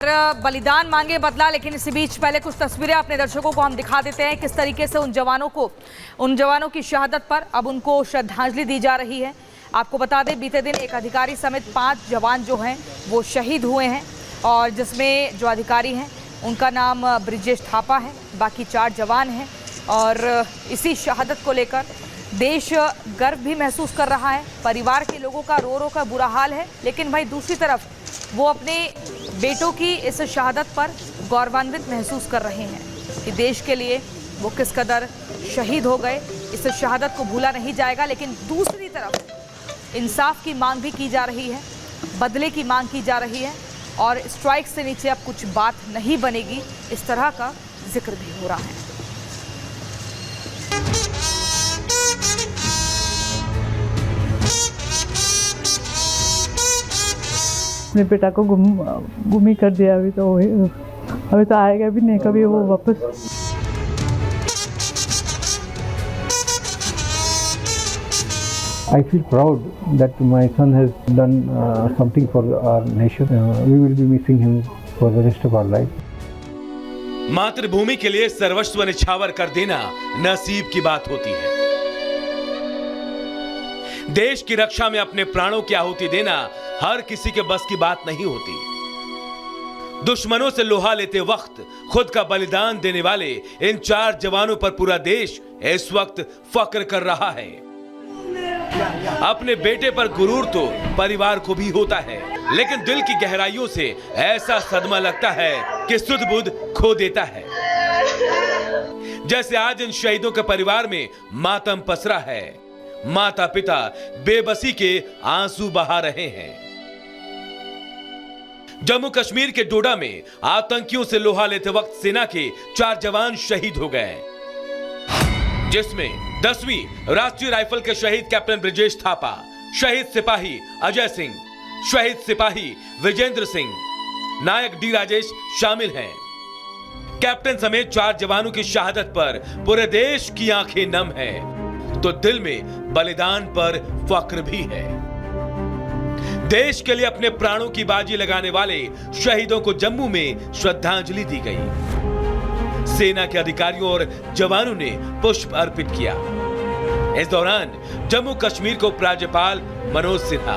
बलिदान मांगे बदला। लेकिन इसी बीच पहले कुछ तस्वीरें अपने दर्शकों को हम दिखा देते हैं किस तरीके से उन जवानों की शहादत पर अब उनको श्रद्धांजलि दी जा रही है। आपको बता दें, बीते दिन एक अधिकारी समेत 5 जवान जो हैं वो शहीद हुए हैं और जिसमें जो अधिकारी हैं उनका नाम ब्रिजेश थापा है, बाकी 4 जवान हैं। और इसी शहादत को लेकर देश गर्व भी महसूस कर रहा है। परिवार के लोगों का रो रो कर बुरा हाल है, लेकिन भाई दूसरी तरफ वो अपने बेटों की इस शहादत पर गौरवान्वित महसूस कर रहे हैं कि देश के लिए वो किस कदर शहीद हो गए। इस शहादत को भूला नहीं जाएगा। लेकिन दूसरी तरफ इंसाफ की मांग भी की जा रही है, बदले की मांग की जा रही है और स्ट्राइक से नीचे अब कुछ बात नहीं बनेगी, इस तरह का जिक्र भी हो रहा है। अपने बेटा को गुम ही कर दिया। अभी तो आएगा भी नहीं कभी वो वापस। I feel proud that my son has done something for our nation. We will be missing him for the rest of our life. मातृभूमि के लिए सर्वस्व निछावर कर देना नसीब की बात होती है। देश की रक्षा में अपने प्राणों की आहुति देना हर किसी के बस की बात नहीं होती। दुश्मनों से लोहा लेते वक्त खुद का बलिदान देने वाले इन 4 जवानों पर पूरा देश इस वक्त फख्र कर रहा है। अपने बेटे पर गुरूर तो परिवार को भी होता है, लेकिन दिल की गहराइयों से ऐसा सदमा लगता है कि सुध बुध खो देता है। जैसे आज इन शहीदों के परिवार में मातम पसरा है। माता पिता बेबसी के आंसू बहा रहे हैं। जम्मू कश्मीर के डोडा में आतंकियों से लोहा लेते वक्त सेना के 4 जवान शहीद हो गए, जिसमें 10वीं राष्ट्रीय राइफल के शहीद कैप्टन ब्रिजेश थापा, शहीद सिपाही अजय सिंह, शहीद सिपाही विजेंद्र सिंह, नायक डी राजेश शामिल हैं। कैप्टन समेत 4 जवानों की शहादत पर पूरे देश की आंखें नम हैं, तो दिल में बलिदान पर फख्र भी है। देश के लिए अपने प्राणों की बाजी लगाने वाले शहीदों को जम्मू में श्रद्धांजलि दी गई। सेना के अधिकारियों और जवानों ने पुष्प अर्पित किया। इस दौरान जम्मू कश्मीर के उपराज्यपाल मनोज सिन्हा,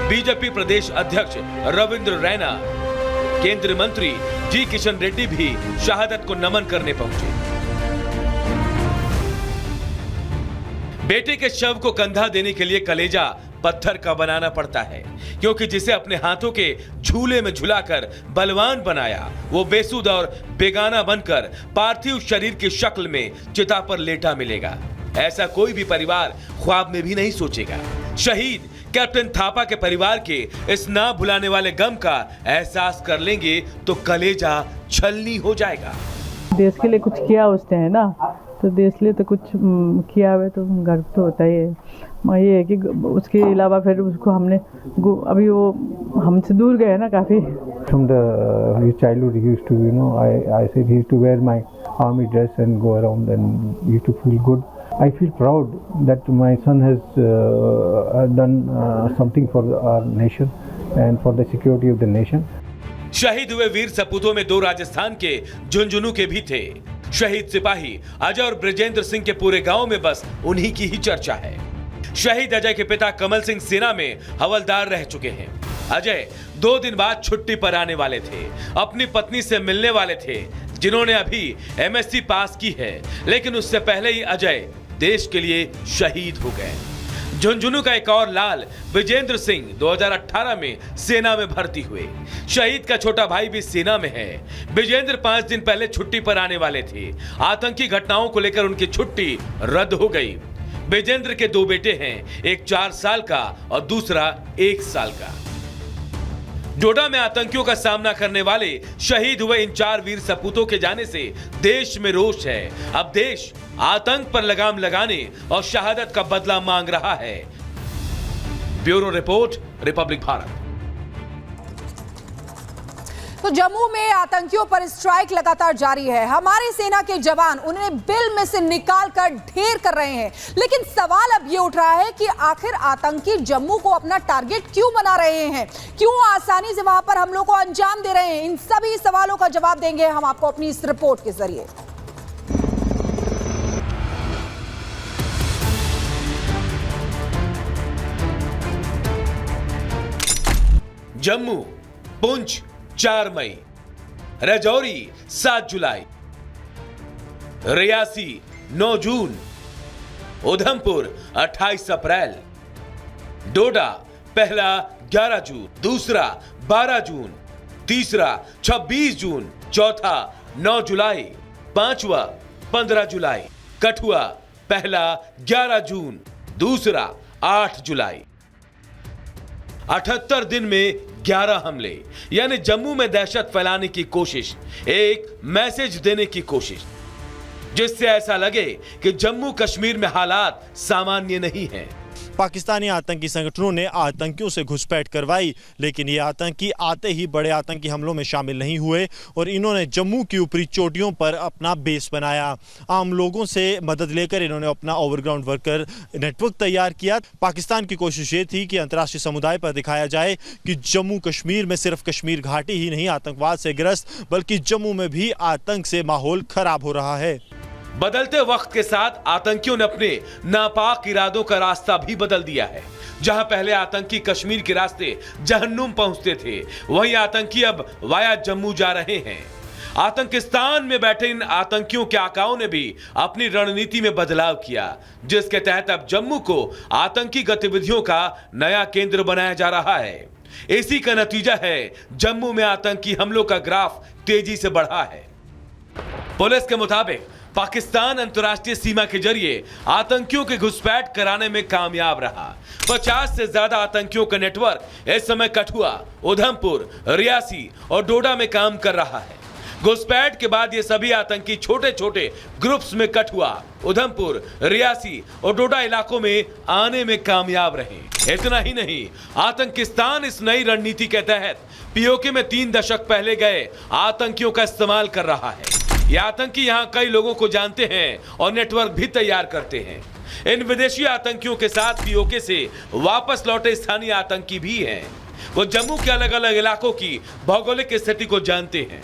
बीजेपी प्रदेश अध्यक्ष रविंद्र रैना, केंद्रीय मंत्री जी किशन रेड्डी भी शहादत को नमन करने पहुंचे। बेटे के शव को कंधा देने के लिए कलेजा पत्थर का बनाना पड़ता है, क्योंकि जिसे अपने हाथों के झूले में झुलाकर बलवान बनाया, वो बेसुध और बेगाना बनकर पार्थिव शरीर की शक्ल में चिता पर लेटा मिलेगा। ऐसा कोई भी परिवार ख्वाब में भी नहीं सोचेगा। शहीद कैप्टन थापा के परिवार के इस ना भुलाने वाले गम का एहसास कर लेंगे तो कलेजा छलनी हो जाएगा। देश के लिए कुछ किया उसने, है ना, तो देश लिए तो कुछ किया हुआ तो गर्व तो होता ही है। ये है कि उसके अलावा फिर उसको हमने अभी वो हमसे दूर गए ना काफ़ी। From his childhood, he used to, I said he used to wear my army dress and go around and he used to feel good. I feel proud that my son has done something for our nation and for the security of the nation. शहीद हुए वीर सपूतों में 2 राजस्थान के झुंझुनू के भी थे। शहीद सिपाही अजय और ब्रिजेंद्र सिंह के पूरे गांव में बस उन्हीं की ही चर्चा है। शहीद अजय के पिता कमल सिंह सेना में हवलदार रह चुके हैं। अजय 2 दिन बाद छुट्टी पर आने वाले थे, अपनी पत्नी से मिलने वाले थे, जिन्होंने अभी MSc पास की है, लेकिन उससे पहले ही अजय देश के लिए शहीद हो गए। झुंझुनू का एक और लाल विजेंद्र सिंह 2018 में सेना में भर्ती हुए। शहीद का छोटा भाई भी सेना में है। विजेंद्र 5 दिन पहले छुट्टी पर आने वाले थे। आतंकी घटनाओं को लेकर उनकी छुट्टी रद्द हो गई। विजेंद्र के 2 बेटे हैं, एक 4 साल का और दूसरा 1 साल का। डोडा में आतंकियों का सामना करने वाले शहीद हुए इन 4 वीर सपूतों के जाने से देश में रोष है। अब देश आतंक पर लगाम लगाने और शहादत का बदला मांग रहा है। Bureau report, Republic Bharat. तो जम्मू में आतंकियों पर स्ट्राइक लगातार जारी है। हमारी सेना के जवान उन्हें बिल में से निकाल कर ढेर कर रहे हैं, लेकिन सवाल अब ये उठ रहा है कि आखिर आतंकी जम्मू को अपना टारगेट क्यों बना रहे हैं, क्यों आसानी से वहां पर हमलों को अंजाम दे रहे हैं। इन सभी सवालों का जवाब देंगे हम आपको अपनी इस रिपोर्ट के जरिए। जम्मू, पुंछ 4 मई, राजौरी 7 जुलाई, रियासी 9 जून, उधमपुर 28 अप्रैल, डोडा पहला 11 जून, दूसरा 12 जून, तीसरा 26 जून, चौथा 9 जुलाई, पांचवा 15 जुलाई, कठुआ पहला 11 जून, दूसरा 8 जुलाई। 78 दिन में 11 हमले, यानी जम्मू में दहशत फैलाने की कोशिश, एक मैसेज देने की कोशिश, जिससे ऐसा लगे कि जम्मू कश्मीर में हालात सामान्य नहीं हैं। पाकिस्तानी आतंकी संगठनों ने आतंकियों से घुसपैठ करवाई, लेकिन ये आतंकी आते ही बड़े आतंकी हमलों में शामिल नहीं हुए और इन्होंने जम्मू की ऊपरी चोटियों पर अपना बेस बनाया। आम लोगों से मदद लेकर इन्होंने अपना ओवरग्राउंड वर्कर नेटवर्क तैयार किया। पाकिस्तान की कोशिश ये थी कि अंतर्राष्ट्रीय समुदाय पर दिखाया जाए कि जम्मू कश्मीर में सिर्फ कश्मीर घाटी ही नहीं आतंकवाद से ग्रस्त, बल्कि जम्मू में भी आतंक से माहौल खराब हो रहा है। बदलते वक्त के साथ आतंकियों ने अपने नापाक इरादों का रास्ता भी बदल दिया है। जहां पहले आतंकी कश्मीर के रास्ते जहन्नुम पहुंचते थे, वहीं आतंकी अब वाया जम्मू जा रहे हैं। आतंकिस्तान में बैठे इन आतंकियों के आकाओं ने भी अपनी रणनीति में बदलाव किया, जिसके तहत अब जम्मू को आतंकी गतिविधियों का नया केंद्र बनाया जा रहा है। इसी का नतीजा है जम्मू में आतंकी हमलों का ग्राफ तेजी से बढ़ा है। पुलिस के मुताबिक पाकिस्तान अंतर्राष्ट्रीय सीमा के जरिए आतंकियों के घुसपैठ कराने में कामयाब रहा। 50 से ज्यादा आतंकियों का नेटवर्क इस समय कठुआ, उधमपुर, रियासी और डोडा में काम कर रहा है। घुसपैठ के बाद ये सभी आतंकी छोटे छोटे ग्रुप्स में कठुआ, उधमपुर, रियासी और डोडा इलाकों में आने में कामयाब रहे। इतना ही नहीं, आतंकिस्तान इस नई रणनीति के तहत पीओके में 3 दशक पहले गए आतंकियों का इस्तेमाल कर रहा है। ये आतंकी यहाँ कई लोगों को जानते हैं और नेटवर्क भी तैयार करते हैं। इन विदेशी आतंकियों के साथ पीओके से वापस लौटे स्थानीय आतंकी भी हैं। वो जम्मू के अलग अलग इलाकों की भौगोलिक स्थिति को जानते हैं।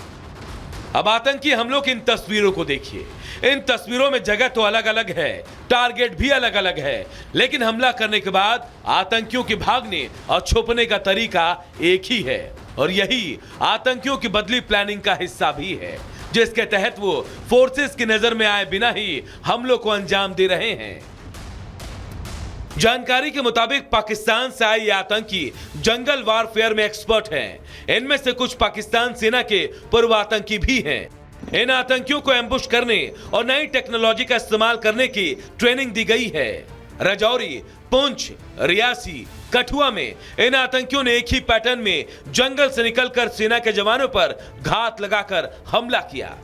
अब आतंकी हमलों की इन तस्वीरों को देखिए। इन तस्वीरों में जगह तो अलग अलग है, टारगेट भी अलग अलग है, लेकिन हमला करने के बाद आतंकियों के भागने और छुपने का तरीका एक ही है। और यही आतंकियों की बदली प्लानिंग का हिस्सा भी है, जिसके तहत वो फोर्सेस की नजर में आए बिना ही हमलों को अंजाम दे रहे हैं। जानकारी के मुताबिक पाकिस्तान से आए ये आतंकी जंगल वारफेयर में एक्सपर्ट हैं। इनमें से कुछ पाकिस्तान सेना के पूर्व आतंकी भी हैं। इन आतंकियों को एम्बुश करने और नई टेक्नोलॉजी का इस्तेमाल करने की ट्रेनिंग दी गई है। राजौरी, पुंछ, रियासी, कठुआ में इन आतंकियों ने एक ही पैटर्न में जंगल से निकलकर सेना के जवानों पर घात लगाकर हमला किया।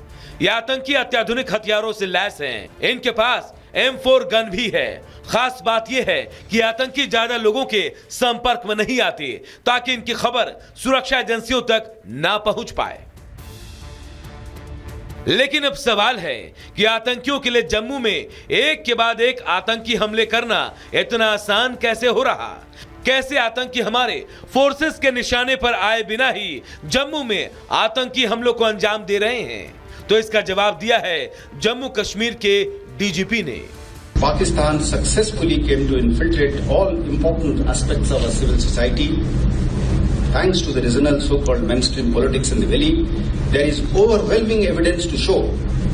ये आतंकी अत्याधुनिक हथियारों से लैस हैं। इनके पास M4 गन भी है। खास बात यह है कि आतंकी ज्यादा लोगों के संपर्क में नहीं आते, ताकि इनकी खबर सुरक्षा एजेंसियों तक ना पहुंच पाए। लेकिन अब सवाल है कि आतंकियों के लिए जम्मू में एक के बाद एक आतंकी हमले करना इतना आसान कैसे हो रहा? कैसे आतंकी हमारे फोर्सेस के निशाने पर आए बिना ही जम्मू में आतंकी हमलों को अंजाम दे रहे हैं? तो इसका जवाब दिया है जम्मू कश्मीर के डीजीपी ने। Pakistan successfully came to infiltrate all important aspects of our civil society. Thanks to the regional so-called mainstream politics in the valley, there is overwhelming evidence to show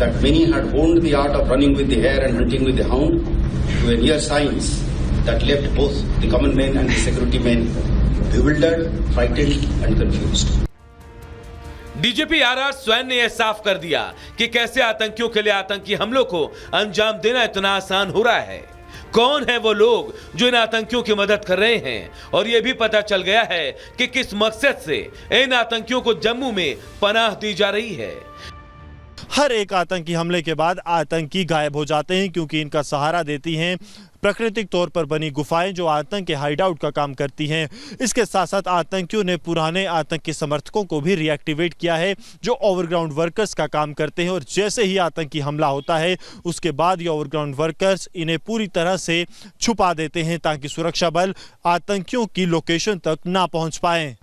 that many had honed the art of running with the hare and hunting with the hound to a near science that left both the common men and the security men bewildered, frightened and confused. DGP RR स्वयं ने यह साफ कर दिया कि कैसे आतंकियों के लिए आतंकी हमलों को अंजाम देना इतना आसान हो रहा है। कौन है वो लोग जो इन आतंकियों की मदद कर रहे हैं, और यह भी पता चल गया है कि किस मकसद से इन आतंकियों को जम्मू में पनाह दी जा रही है। हर एक आतंकी हमले के बाद आतंकी गायब हो जाते हैं, क्योंकि इनका सहारा देती हैं प्राकृतिक तौर पर बनी गुफाएं जो आतंक के हाइडआउट का काम करती हैं। इसके साथ साथ आतंकियों ने पुराने आतंकी समर्थकों को भी रिएक्टिवेट किया है जो ओवरग्राउंड वर्कर्स का काम करते हैं, और जैसे ही आतंकी हमला होता है उसके बाद ये ओवरग्राउंड वर्कर्स इन्हें पूरी तरह से छुपा देते हैं ताकि सुरक्षा बल आतंकियों की लोकेशन तक ना पहुंच पाएं।